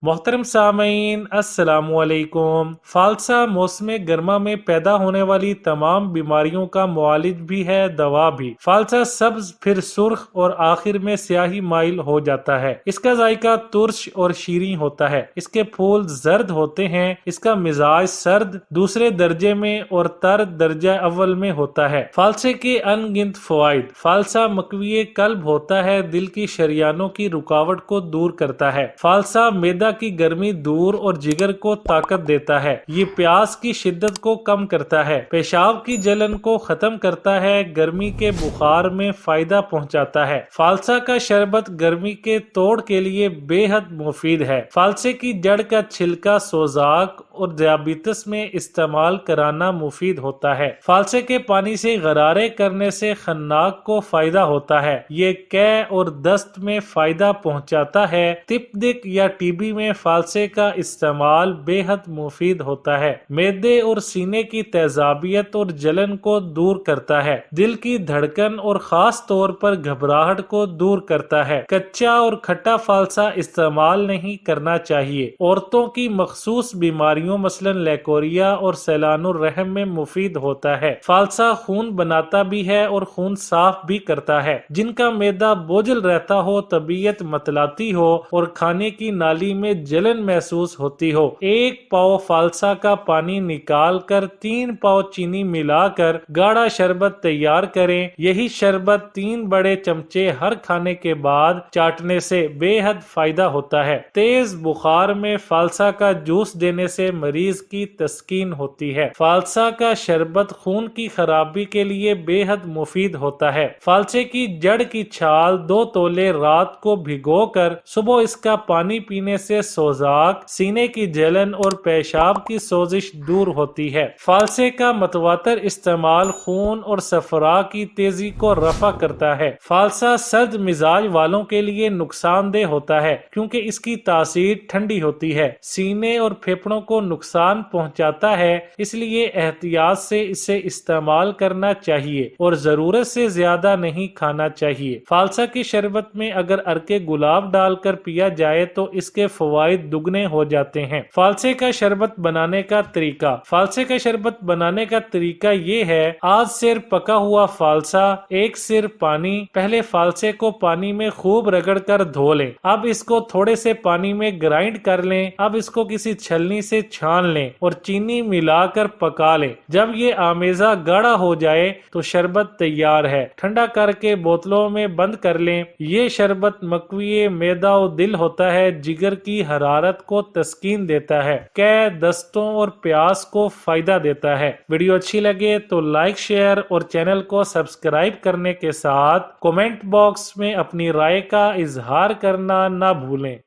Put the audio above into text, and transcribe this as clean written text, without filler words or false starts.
मोहतरम सामीन अस्सलाम वालेकुम। फालसा मौसम गर्मा में पैदा होने वाली तमाम बीमारियों का मुआलिज भी है, दवा भी। फालसा सब्ज फिर सुर्ख और आखिर में स्याही माइल हो जाता है। इसका जायका तुर्श और शीरीं होता है। इसके फूल जर्द होते हैं। इसका मिजाज सर्द दूसरे दर्जे में और तर दर्जा अव्वल में होता है। फालसे के अनगिनत फवाइद। फालसा मकवी कल्ब होता है, दिल की शरियानों की रुकावट को दूर करता है। फालसा मैदा की गर्मी दूर और जिगर को ताकत देता है। ये प्यास की शिद्दत को कम करता है, पेशाब की जलन को खत्म करता है, गर्मी के बुखार में फायदा पहुंचाता है। फालसा का शरबत गर्मी के तोड़ के लिए बेहद मुफीद है। फालसे की जड़ का छिलका सोजाक और दियाबितस में इस्तेमाल कराना मुफीद होता है। फालसे के पानी से गरारे करने से खन्नाक को फायदा होता है। ये कै और दस्त में फायदा पहुंचाता है। तिपदिक या टीबी में फालसे का इस्तेमाल बेहद मुफीद होता है। मैदे और सीने की तेजाबियत और जलन को दूर करता है। दिल की धड़कन और खास तौर पर घबराहट को दूर करता है। कच्चा और खट्टा फालसा इस्तेमाल नहीं करना चाहिए। औरतों की मखसूस बीमारियों मसलन लेकोरिया और सैलानुर रहम में मुफीद होता है। फालसा खून बनाता भी है और खून साफ भी करता है। जिनका मैदा बोझल रहता हो, तबीयत मतलाती हो और खाने की नाली में जलन महसूस होती हो, एक पाव फालसा का पानी निकाल कर 3 पाव चीनी मिलाकर गाढ़ा शरबत तैयार करें। यही शरबत 3 बड़े चमचे हर खाने के बाद चाटने से बेहद फायदा होता है। तेज बुखार में फालसा का जूस देने से मरीज की तस्कीन होती है। फालसा का शरबत खून की खराबी के लिए बेहद मुफीद होता है। फालसे की जड़ की छाल 2 तोले रात को भिगोकर सुबह इसका पानी पीने से सोजाक, सीने की जलन और पेशाब की सोजिश दूर होती है। फालसे का मतवातर इस्तेमाल खून और सफरा की तेजी को रफा करता है। फालसा सर्द मिजाज वालों के लिए नुकसानदेह होता है क्योंकि इसकी तासीर ठंडी होती है, सीने और फेफड़ों को नुकसान पहुंचाता है, इसलिए एहतियात से इसे इस्तेमाल करना चाहिए और जरूरत से ज्यादा नहीं खाना चाहिए। फालसा की शरबत में अगर अर्के गुलाब डालकर पिया जाए तो इसके फवाइद दुगने हो जाते हैं। फालसे का शरबत बनाने का तरीका। फालसे का शरबत बनाने का तरीका ये है, आज सिर पका हुआ फालसा, 1 सिर पानी। पहले फालसे को पानी में खूब रगड़ कर धो लें। अब इसको थोड़े से पानी में ग्राइंड कर लें। अब इसको किसी छलनी से छान लें और चीनी मिलाकर पका लें। जब ये आमेजा गाढ़ा हो जाए तो शरबत तैयार है। ठंडा करके बोतलों में बंद कर लें। ये शरबत मकवी मैदा और दिल होता है, जिगर की हरारत को तस्कीन देता है, कै दस्तों और प्यास को फायदा देता है। वीडियो अच्छी लगे तो लाइक, शेयर और चैनल को सब्सक्राइब करने के साथ कमेंट बॉक्स में अपनी राय का इजहार करना ना भूलें।